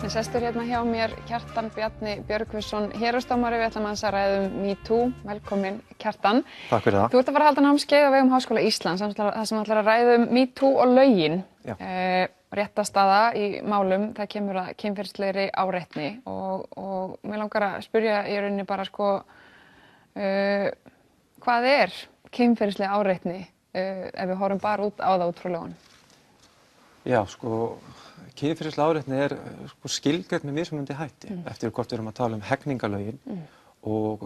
Sestur hérna hjá mér Kjartan Bjarni Björgvinsson héraðsdómari. Við ætlum að ræða MeToo. Velkomin Kjartan. Takk fyrir það. Þú ert að fara að halda námskeið á vegum Háskóla Íslands þar sem ætlar að ræða MeToo og lögin. Réttastaða í málum það kemur að kynferðislegri áreitni og mig langar að spyrja í rauninni bara hvað kynferðisleg áreitni ef við horfum bara út á það út frá lögunum? Já, kynferðisleg áreitni skilgreind með mismunandi hætti eftir hvort við erum að tala hegningarlögin og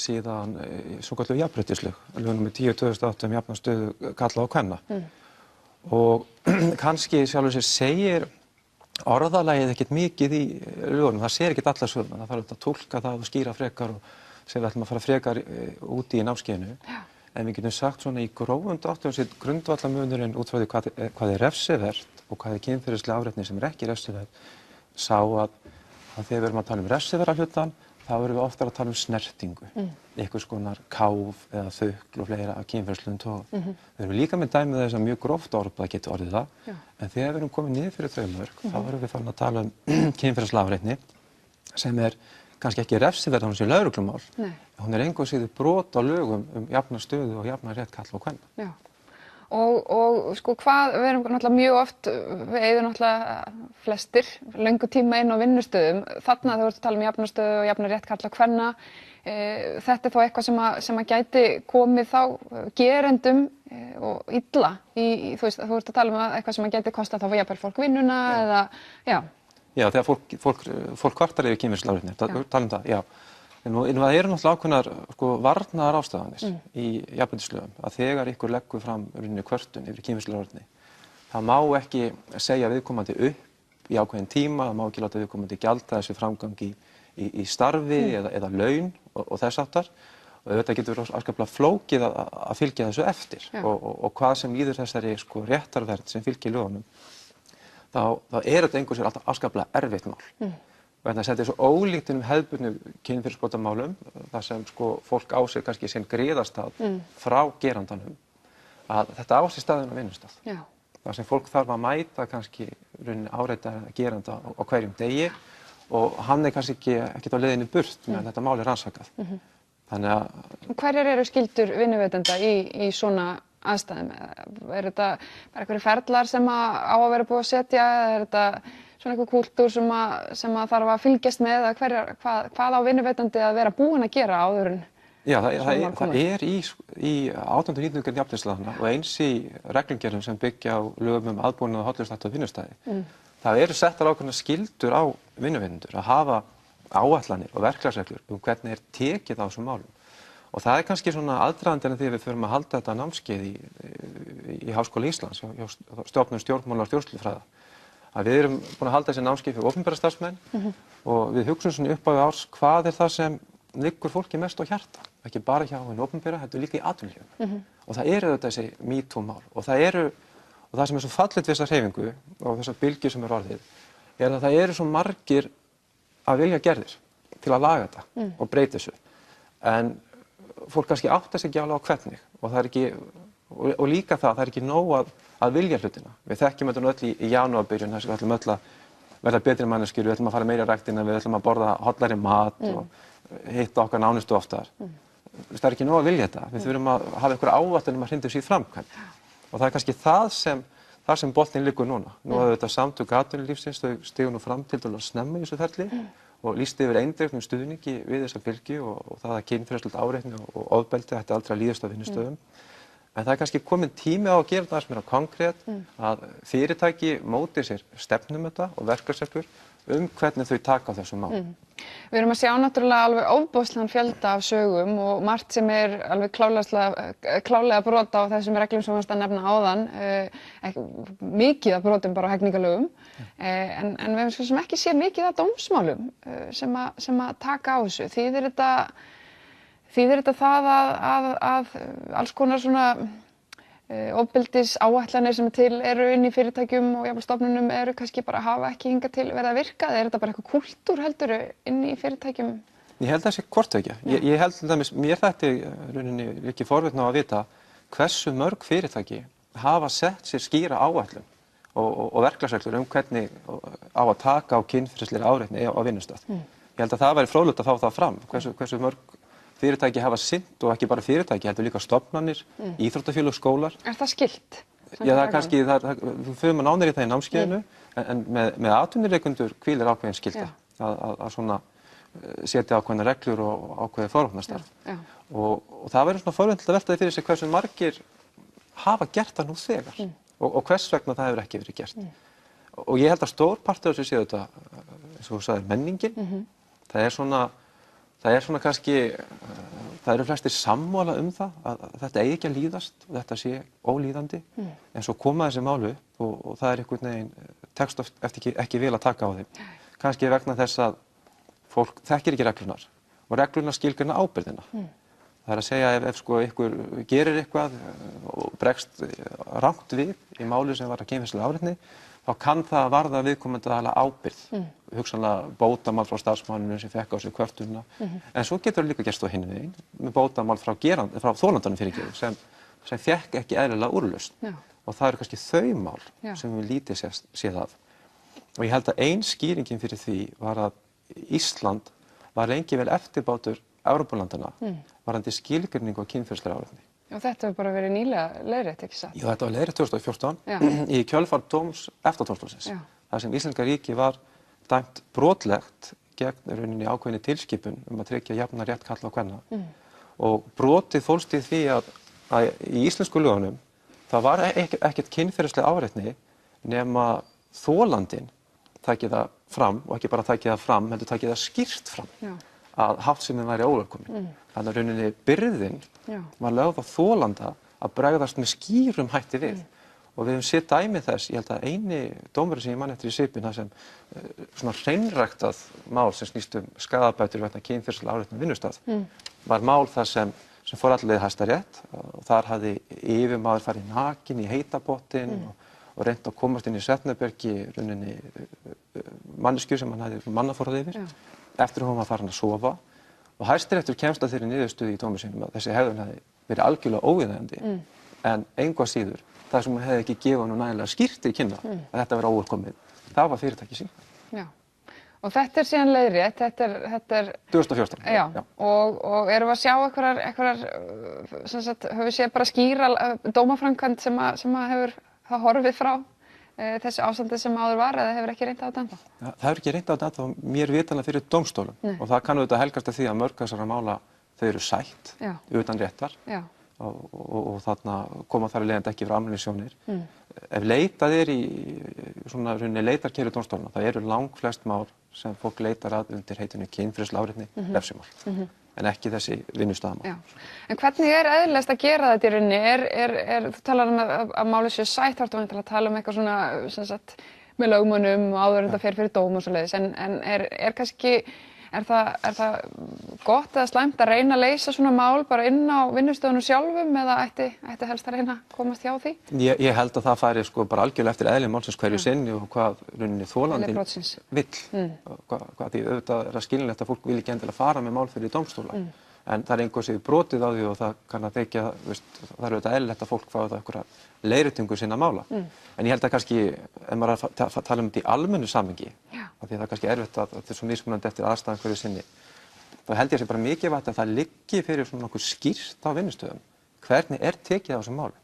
síðan svokölluð jafnréttislög, lög númer 10/2008 jafna stöðu karla og kvenna. Og kannski sjálfur sér segir orðalagið ekkert mikið í lögunum, það sér ekkert alla söguna, það þarf að túlka það og skýra frekar og sem við ætlum að fara frekar út í námskeiðinu. En við getum sagt svona í grófum dráttum grundvallarmunurinn út frá því hvað refsivert og hvað kynferðisleg áreitni sem ekki refsivert, sá að þegar við erum að tala refsiverða hlutann, þá erum við oftar að tala snertingu, einhvers konar káf eða þukl og fleira af kynferðislegum toga. Við erum líka með dæmi þess að mjög gróft orðbragð getur orðið það, en þegar við erum komin niður fyrir þau mörk, þá erum við farin að tala kynferðislega áreitni sem kannski ekki refsiverð, hún sé lögreglumál. Hún engu að síður brot á lögum jafna stöðu og jafna rétt karla og kvenna. Já. Og við erum náttúrulega mjög oft, við eigum náttúrulega flestir löngu tíma inn á vinnustöðum. Þarna þú ert að tala jafna stöðu og jafna rétt karla og kvenna. Þetta þó eitthvað sem að gæti komið þá gerendum og illa. Þú ert að tala eitthvað sem að gæti kosta þá jafnvel fólk vinnuna eða, Já, þegar fólk kvartar yfir kynferðislegri áreitni, tala það, já. En það eru náttúrulega ákveðnar varnaðar ástafanir í jafnréttislögum að þegar ykkur leggur fram kvörtun yfir kynferðislegri áreitni, það má ekki segja viðkomandi upp í ákveðin tíma, það má ekki láta viðkomandi gjalda þessu framgangi í starfi eða laun og þess háttar. Og þetta getur verið afskaplega flókið að fylgja þessu eftir og hvað sem líður þessari réttarvernd sem fylgir lögunum. Þá þetta einhver sér alltaf afskaplega erfitt mál. Vegna þess að þetta svo ólíkt hefðbundnum kynferðisbrotamálum, þar sem fólk á sér kannski sinn griðastað frá gerandanum, að þetta á sér staðinn á vinnustað. Þar sem fólk þarf að mæta kannski áreitaða geranda á hverjum degi og hann kannski ekki á leiðinni burt meðan þetta mál rannsakað. Þannig að hverjar eru skyldur vinnuveitenda í svona aðstæðum? Þetta bara einhverjir ferlar sem á að vera búið að setja eða þetta svona einhver kúltúr sem að þarf að fylgjast með eða hvað á vinnuveitandi að vera búinn að gera áður en það í 18. og 19. grein jafnréttislaganna og eins í reglugerðum sem byggja á lögum aðbúnað og hollustuhætti á vinnustæði. Það eru settar ákveðnar skyldur á vinnuveitendur að hafa áætlanir og verklagsreglur hvernig tekið á þessum málum. Og það kannski svona aðdragandinn þegar við förum að halda þetta námskeið í Háskóla Íslands, stofnun stjórnmála og stjórnsýslufræða. Að við erum búin að halda þessi námskeið fyrir opinbera starfsmenn og við hugsum svona upp á árs hvað það sem liggur fólki mest á hjarta. Ekki bara hjá hinu opinbera, þetta líka í atvinnulífinu. Og það eru þetta þessi MeToo-mál og það sem svo fallegt við þessa hreyfingu og þessa bylgju sem orðið, að það eru svo margir að vilja gerðir til að laga þetta og breyta þessu. En fólk kannski áttar sig ekki alveg á hvernig og það ekki, og líka það er ekki nóg að vilja hlutina. Við þekkjum þetta öll í janúarbyrjun, þess að við ætlum öll að verða betri manneskjur, við ætlum að fara meira í ræktina, við ætlum að borða hollari mat og hitta okkar nánustu oftar. Það er ekki nóg að vilja þetta, við þurfum að hafa einhverja áætlun að hrinda þessu í framkvæmd. Og það er kannski það sem boltinn liggur núna. Nú hafa þetta samtök atvinnulífsins, þau stigu nú fram til að snemma í þessu ferli og lýsti yfir eindregnum stuðningi við þessa bylgju og það að kynferðislegt áreitni og ofbeldi ætti aldrei að líðast á vinnustöðum. En það er kannski komin tími á að gera það sem meira konkrét, að fyrirtæki móti sér stefnu um þetta og verklagsreglur hvernig þau taka á þessum málum. Við erum að sjá náttúrulega alveg ofboðslegan fjölda af sögum og margt sem alveg klálega brot á þessum reglum sem varst að nefna áðan, mikið af brotum bara á hegningarlögum, en við hefum svo sem ekki séð mikið af dómsmálum sem að taka á þessu. Þýðir þetta það að alls konar svona ofbeldis áætlanir sem til eru inn í fyrirtækjum og jafnvel stofnunum eru kannski bara hafa ekki hingað til verið að virka? Er þetta bara eitthvað kúltúr heldurðu inn í fyrirtækjum? Ég held það sé hvort tveggja. Ég held til dæmis, mér þætti rauninni ekki forvitni á að vita hversu mörg fyrirtæki hafa sett sér skýra áætlun og verklagsreglur hvernig á að taka á kynferðislegri áreitni á vinnustað. Ég held að það væri fróðlegt að fá það fram, hversu mörg fyrirtæki hafa sinnt og ekki bara fyrirtæki, heldur líka stofnanir, íþróttafélög, skólar. Er það skylt? Já, það er kannski, við förum að nánir í það í námskeiðinu, en með atvinnurekendur hvílir ákveðin skylda að svona setja ákveðna reglur og ákveðið forvarnastarf. Og það verður svona forvitnilegt að velta því fyrir sig hversu margir hafa gert það nú þegar og hvers vegna það hefur ekki verið gert. Og ég held að stór partur af þessu sé þetta, eins og þú sagðir, menningin. Það er svona kannski, það eru flestir sammála það að þetta eigi ekki að líðast og þetta sé ólíðandi, en svo koma þessi málu og það er einhvern veginn tekst ekki vel að taka á þeim. Kannski vegna þess að fólk þekkir ekki reglunar og reglunar skilgreina ábyrgðina. Það er að segja ef sko ykkur gerir eitthvað og bregst rangt við í máli sem var að kynferðislegri áreitni, þá kann það varða viðkomandi aðila ábyrgð, hugsanlega bótamál frá starfsmanninum sem fekk á sig kvörtunina, en svo getur það líka gerst á hinn veginn með bótamál frá þolandanum fyrirgefið sem fékk ekki eðlilega úrlausn. Og það eru kannski þau mál sem við lítið séð af. Og ég held að ein skýringin fyrir því var að Ísland var lengi vel eftirbátur Evrópulandana varðandi skilgreiningu á kynferðislegri áreitni. Og þetta hefur bara verið nýlega leiðrétt, ekki satt? Já, þetta var leiðrétt 2014 í kjölfar dóms EFTA-dómstólsins. Þar sem Íslenska ríki var dæmt brotlegt gegn rauninni ákveðinni tilskipun að tryggja jafnan rétt karla og kvenna. Og brotið fólst í því að í íslensku lögunum það var ekkert kynferðisleg áreitni nema þolandinn taki það fram og ekki bara taki það fram, heldur taki það skýrt fram. Að háttsemin væri óvelkomin. Þannig að rauninni byrðin var lögð á þolanda að bregðast með skýrum hætti við. Og við höfum séð dæmi þess, ég held að eini dómurinn sem ég man eftir í svipinn, það sem svona hreinræktað mál sem snýst skaðabætur vegna kynferðislegri áreitni á vinnustað, var mál það sem fór alla leið í Hæstarétt og þar hafði yfirmaður farið nakinn í heita pottinn og reynt að komast inn í svefnherbergi rauninni manneskju sem hann hafði mannaforráð yfir. Eftir að hún var farin að sofa og Hæstiréttur kemst að þeirri niðurstöðu í dómi sínum að þessi hegðun hefði verið algjörlega óviðeigandi en engu að síður það sem hún hefði ekki gefið honum nægilega skýrt í kynna að þetta verið óvelkomið, það var fyrirtæki sín. Já. Og þetta er síðan leiðrétt, þetta er 2014. Já. Og erum við að sjá einhverjar sem sagt, höfum við séð bara skýra dómaframkvæmd sem að hefur það horfið frá þessu ástandi sem áður var eða hefur ekki reynt á þetta ennþá? Það hefur ekki reynt á þetta ennþá mér vitanlega fyrir dómstólum og það kann auðvitað helgast af því að mörg þessara mála þau eru sætt utan réttar og þarna koma þar að leiðandi ekki frá almenningssjónir. Ef leitað í svona rauninni leitarkerfi dómstólanna, það eru langflest mál sem fólk leitar að undir heitinu kynferðislegri áreitni, refsimál. En ekki þessi vinnustaðamál. En hvernig er eðlilegast að gera þetta í rauninni? Þú talar að málið séu sætt, þá ertu væntanlega að tala eitthvað svona sem sagt með lögmönnum og áður en þetta fer fyrir dóm og svoleiðis. En er kannski, er það gott eða slæmt að reyna að leysa svona mál bara inn á vinnustöðunum sjálfum eða ætti helst að reyna að komast hjá því? Ég held að það færi sko bara algjörlega eftir eðli málsins hverju sinni og hvað rauninni þolandinn vill. Hvað því auðvitað er það skiljanlegt að fólk vil ekki endilega fara með mál fyrir dómstóla. En það er einhver sem brotið á því og það kann að þykja, það er auðvitað eðlilegt að fólk fái það einhverja leiðréttingu sinna mála. En ég held að kannski, ef maður er að tala um þetta í almennu samhengi, af því það er kannski erfitt að þetta er svo mismunandi eftir aðstæðan hverju sinni, þá held ég sé bara mikilvægt að það liggi fyrir svona nokkuð skýrt á vinnustöðum. Hvernig er tekið á þessum málum?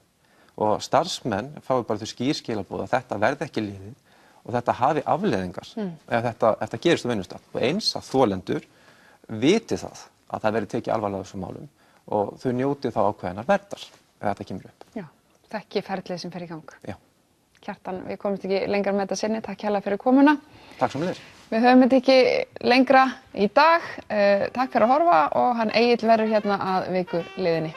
Og starfsmenn fái bara þau skýr skilaboð að þetta verði ekki liðið og þetta hafi afleiðingar ef þetta gerist á vinnustað. Og eins að þolendur viti það að það verði tekið alvarlega á þessum málum og þau njóti þá ákveðinnar verndar ef þetta kemur upp. Já, þekki ferlið sem fer í gang. Já. Kjartan, við komumst ekki lengra með þetta sinni, takk hérlega fyrir komuna. Takk sömuleiðis. Við höfum þetta ekki lengra í dag. Takk fyrir að horfa og hann Egill verður hérna að viku liðinni.